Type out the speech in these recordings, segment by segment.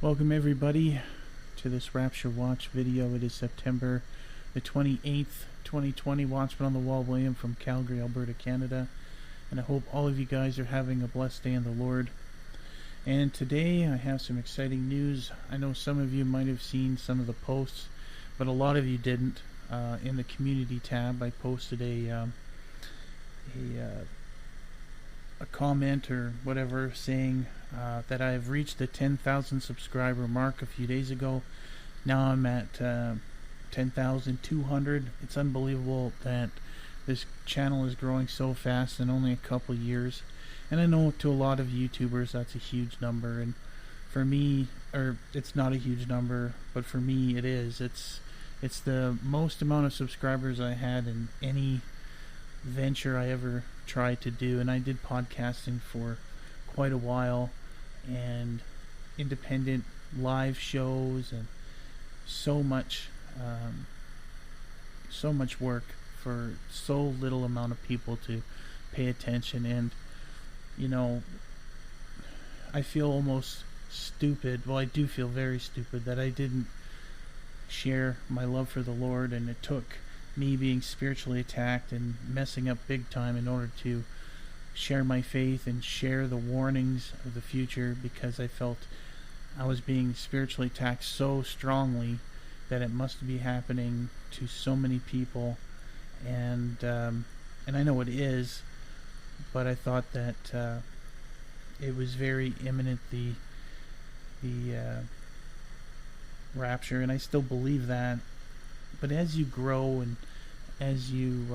Welcome everybody to this Rapture Watch video. It is September the 28th, 2020. Watchman on the Wall, William from Calgary, Alberta, Canada. And I hope all of you guys are having a blessed day in the Lord. And today I have some exciting news. I know some of you might have seen some of the posts, but a lot of you didn't. In the community tab, I posted a comment or whatever saying that I've reached the 10,000 subscriber mark a few days ago. Now I'm at 10,200. It's unbelievable that this channel is growing so fast in only a couple years. And I know to a lot of YouTubers that's a huge number, and for me, or it's not a huge number, but for me it is. It's the most amount of subscribers I had in any venture I ever tried to do. And I did podcasting for quite a while, and independent live shows, and so much work for so little amount of people to pay attention. And you know, I feel almost stupid. Well, I do feel very stupid that I didn't share my love for the Lord, and it took me being spiritually attacked and messing up big time in order to share my faith and share the warnings of the future, because I felt I was being spiritually attacked so strongly that it must be happening to so many people. And I know it is, but I thought that it was very imminent, the rapture, and I still believe that. But as you grow and as you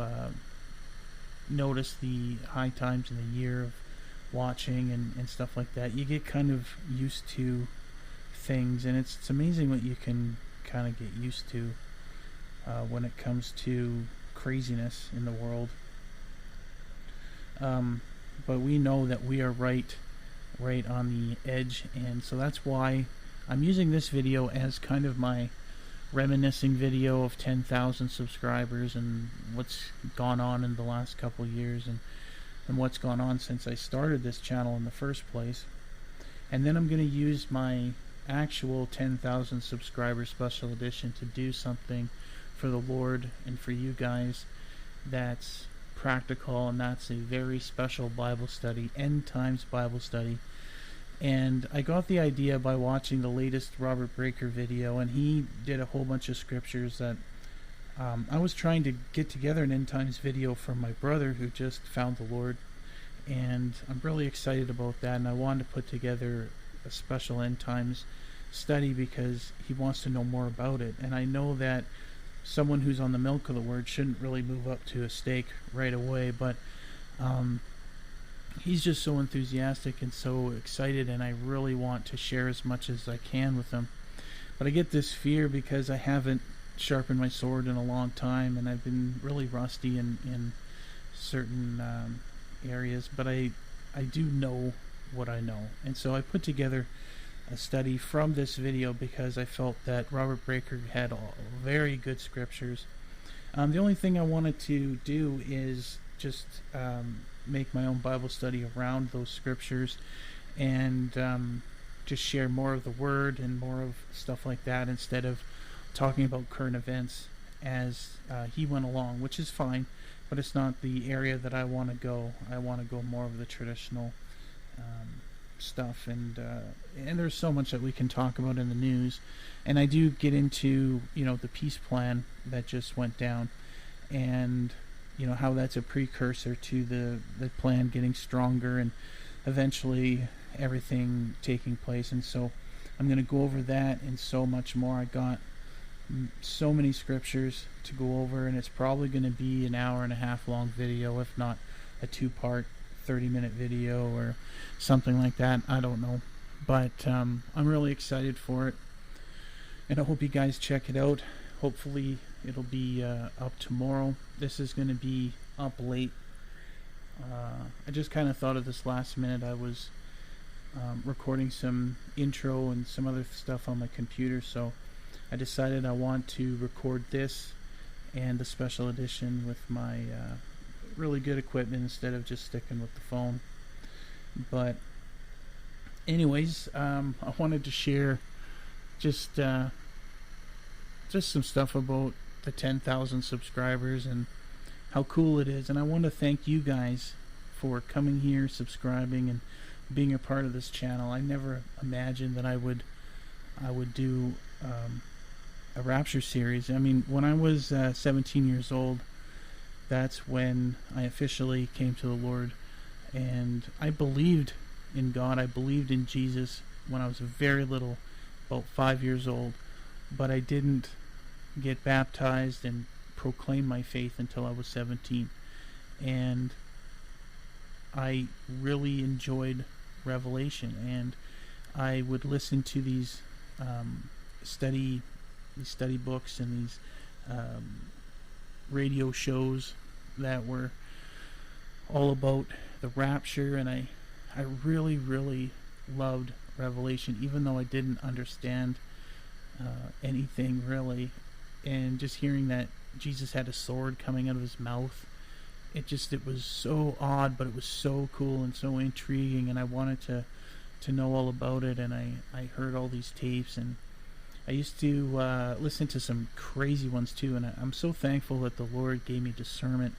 notice the high times in the year of watching and stuff like that, you get kind of used to things, and it's amazing what you can kind of get used to when it comes to craziness in the world. But we know that we are right on the edge, and so that's why I'm using this video as kind of my reminiscing video of 10,000 subscribers and what's gone on in the last couple of years, and what's gone on since I started this channel in the first place. And then I'm going to use my actual 10,000 subscriber special edition to do something for the Lord and for you guys that's practical, and that's a very special Bible study, end times Bible study. And I got the idea by watching the latest Robert Breaker video, and he did a whole bunch of scriptures that I was trying to get together an end times video for my brother who just found the Lord, and I'm really excited about that. And I wanted to put together a special end times study because he wants to know more about it. And I know that someone who's on the milk of the word shouldn't really move up to a stake right away, but he's just so enthusiastic and so excited, and I really want to share as much as I can with him. But I get this fear because I haven't sharpened my sword in a long time, and I've been really rusty in certain areas, but I do know what I know. And so I put together a study from this video because I felt that Robert Breaker had very good scriptures. The only thing I wanted to do is just make my own Bible study around those scriptures, and just share more of the word and more of stuff like that, instead of talking about current events as he went along, which is fine, but it's not the area that I want to go. I want to go more of the traditional stuff, and there's so much that we can talk about in the news. And I do get into, the peace plan that just went down, and how that's a precursor to the plan getting stronger and eventually everything taking place. And so I'm going to go over that and so much more. I got so many scriptures to go over, and it's probably going to be an hour and a half long video, if not a 2-part 30-minute video or something like that. I don't know, but I'm really excited for it, and I hope you guys check it out. Hopefully it'll be up tomorrow. This is going to be up late. I just kind of thought of this last minute. I was recording some intro and some other stuff on my computer, so I decided I want to record this and the special edition with my really good equipment instead of just sticking with the phone. But anyways, I wanted to share just some stuff about the 10,000 subscribers and how cool it is. And I want to thank you guys for coming here, subscribing, and being a part of this channel. I never imagined that I would do a Rapture series. I mean, when I was 17 years old, that's when I officially came to the Lord, and I believed in God. I believed in Jesus when I was very little, about 5 years old, but I didn't get baptized and proclaim my faith until I was 17. And I really enjoyed Revelation, and I would listen to these study books and these radio shows that were all about the rapture, and I really, really loved Revelation, even though I didn't understand anything really. And just hearing that Jesus had a sword coming out of his mouth, it was so odd, but it was so cool and so intriguing, and I wanted to know all about it. And I heard all these tapes, and I used to listen to some crazy ones too, and I'm so thankful that the Lord gave me discernment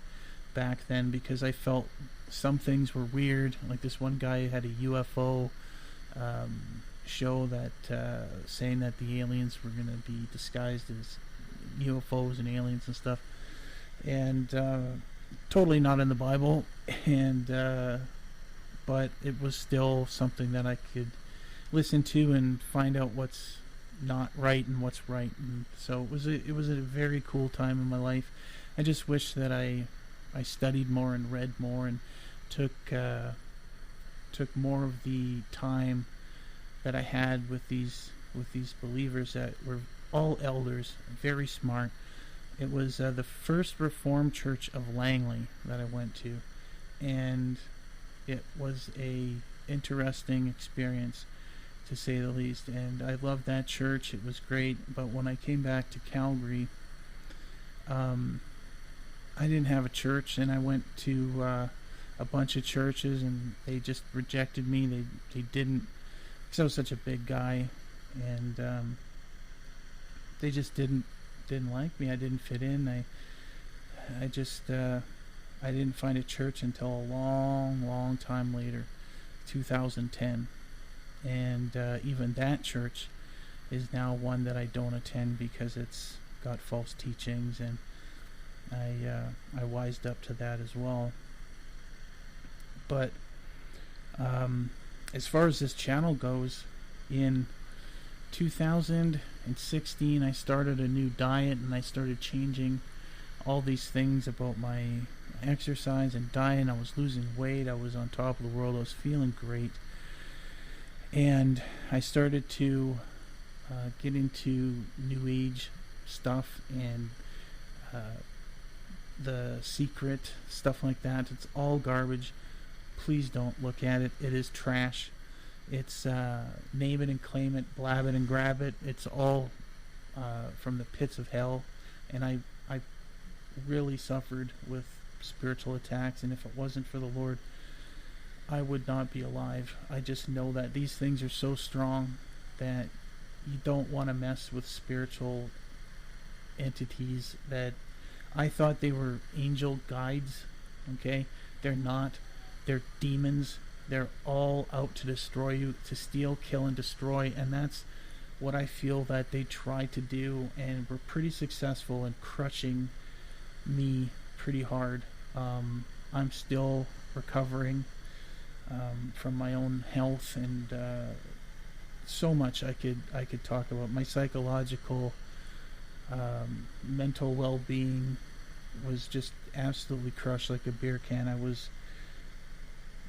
back then, because I felt some things were weird. Like this one guy had a UFO show that saying that the aliens were going to be disguised as UFOs and aliens and stuff, and totally not in the Bible, and but it was still something that I could listen to and find out what's not right and what's right. And so it was a very cool time in my life. I just wish that I studied more and read more and took more of the time that I had with these believers that were all elders, very smart. It was the First Reformed Church of Langley that I went to, and it was a interesting experience, to say the least. And I loved that church. It was great. But when I came back to Calgary, I didn't have a church, and I went to a bunch of churches, and they just rejected me. They didn't, because I was such a big guy, and they just didn't like me. I didn't fit in. I didn't find a church until a long time later, 2010. And even that church is now one that I don't attend, because it's got false teachings, and I wised up to that as well. But as far as this channel goes, in 2016 I started a new diet, and I started changing all these things about my exercise and diet. I was losing weight. I was on top of the world. I was feeling great. And I started to get into New Age stuff and The Secret, stuff like that. It's all garbage. Please don't look at it. It is trash. It's name it and claim it, blab it and grab it. It's all from the pits of hell. And I really suffered with spiritual attacks, and if it wasn't for the Lord, I would not be alive. I just know that these things are so strong that you don't want to mess with spiritual entities that I thought they were angel guides. Okay? They're not. They're demons. They're all out to destroy you, to steal, kill, and destroy, and that's what I feel that they tried to do, and were pretty successful in crushing me pretty hard. I'm still recovering from my own health, and so much I could talk about. My psychological, mental well-being was just absolutely crushed like a beer can. I was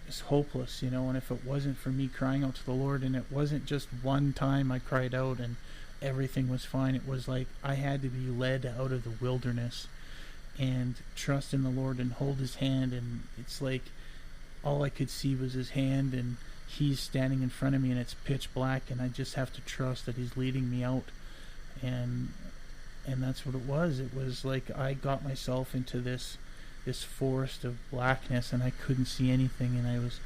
just hopeless, and if it wasn't for me crying out to the Lord, and it wasn't just one time I cried out and everything was fine, it was like I had to be led out of the wilderness and trust in the Lord and hold his hand, and it's like all I could see was his hand, and he's standing in front of me, and it's pitch black, and I just have to trust that he's leading me out. And that's what it was. It was like I got myself into this forest of blackness, and I couldn't see anything, and I was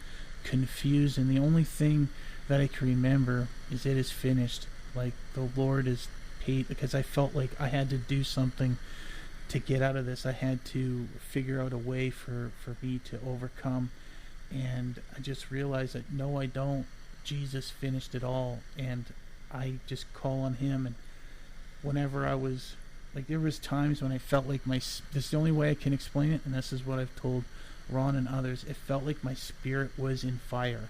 confused, and the only thing that I can remember is it is finished. like the Lord is paid, because I felt like I had to do something to get out of this. I had to figure out a way for me to overcome. And I just realized that no, I don't. Jesus finished it all, and I just call on Him. And whenever I was like, there was times when I felt like this is the only way I can explain it, and this is what I've told Ron and others. It felt like my spirit was in fire,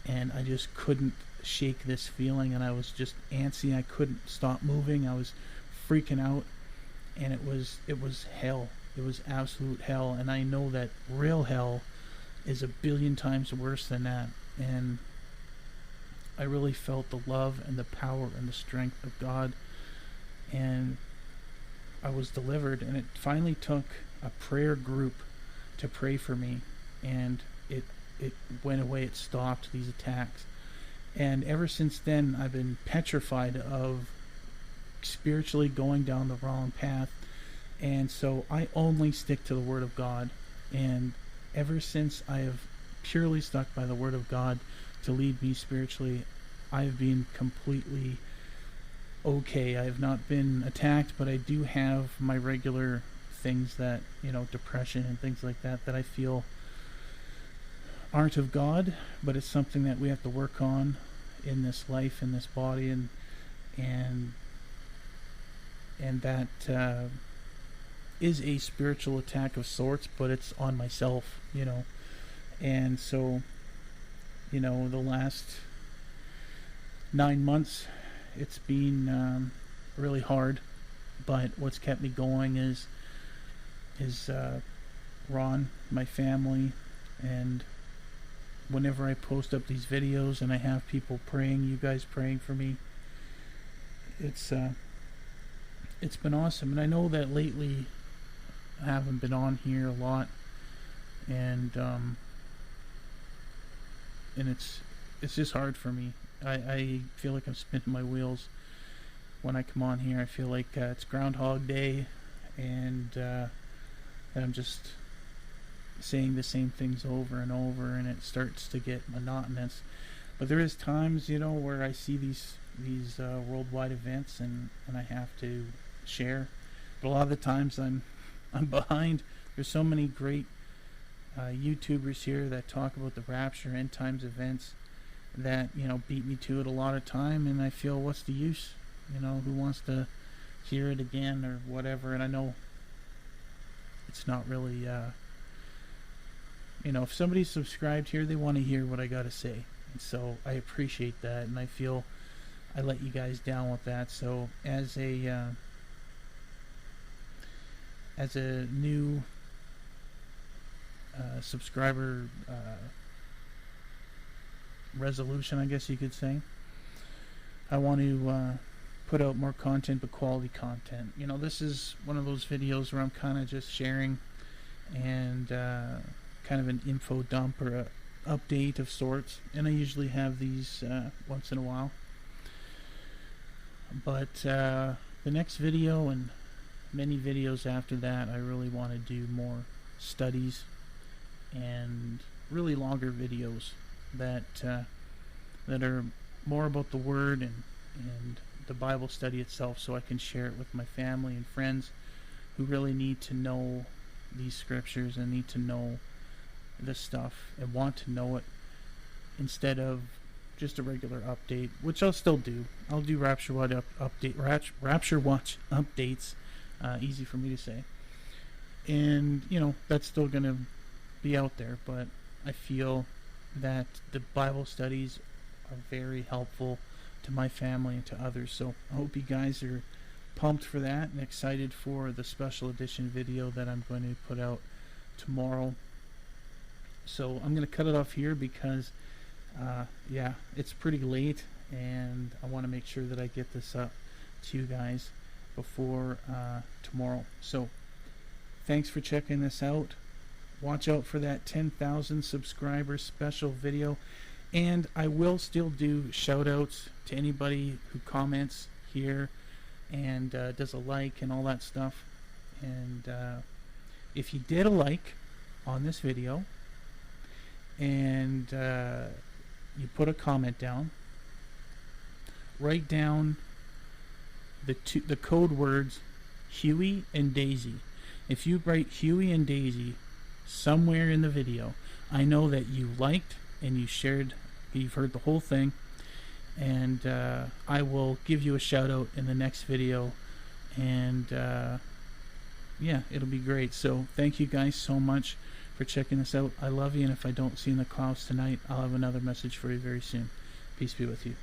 and I just couldn't shake this feeling, and I was just antsy. I couldn't stop moving. I was freaking out, and it was hell. It was absolute hell, and I know that real hell is a billion times worse than that. And I really felt the love and the power and the strength of God, and I was delivered. And it finally took a prayer group to pray for me, and it went away. It stopped these attacks. And ever since then, I've been petrified of spiritually going down the wrong path. And so I only stick to the Word of God. And ever since I have purely stuck by the Word of God to lead me spiritually, I've been completely okay. I have not been attacked, but I do have my regular things that, depression and things like that, that I feel aren't of God, but it's something that we have to work on in this life, in this body, and that is a spiritual attack of sorts, but it's on myself, and so, the last 9 months, it's been really hard, but what's kept me going is Ron, my family, and whenever I post up these videos and I have people praying, you guys praying for me, it's been awesome. And I know that lately I haven't been on here a lot, and it's just hard for me. I feel like I'm spinning my wheels when I come on here. I feel like it's Groundhog Day, and I'm just saying the same things over and over, and it starts to get monotonous. But there is times, where I see these worldwide events, and I have to share. But a lot of the times I'm behind. There's so many great YouTubers here that talk about the rapture, end times events, that beat me to it a lot of time, and I feel, what's the use? Who wants to hear it again or whatever? And I know it's not really if somebody's subscribed here, they want to hear what I got to say, and so I appreciate that, and I feel I let you guys down with that. So as a new subscriber resolution, I guess you could say, I want to put out more content, but quality content. This is one of those videos where I'm kind of just sharing, and kind of an info dump or a update of sorts, and I usually have these once in a while. But the next video and many videos after that, I really want to do more studies and really longer videos that are more about the Word and the Bible study itself, so I can share it with my family and friends who really need to know these scriptures and need to know this stuff and want to know it, instead of just a regular update, which I'll still do. I'll do Rapture Watch Rapture Watch updates, easy for me to say, and that's still gonna be out there. But I feel that the Bible studies are very helpful to my family and to others. So I hope you guys are pumped for that and excited for the special edition video that I'm going to put out tomorrow. So I'm going to cut it off here because it's pretty late, and I want to make sure that I get this up to you guys before tomorrow. So thanks for checking this out. Watch out for that 10,000 subscriber special video, and I will still do shout outs to anybody who comments here and does a like and all that stuff. And if you did a like on this video and you put a comment down, write down the code words Huey and Daisy. If you write Huey and Daisy somewhere in the video, I know that you liked and you shared, you've heard the whole thing, and I will give you a shout out in the next video, and yeah, it'll be great. So thank you guys so much for checking this out. I love you, and if I don't see you in the clouds tonight, I'll have another message for you very soon. Peace be with you.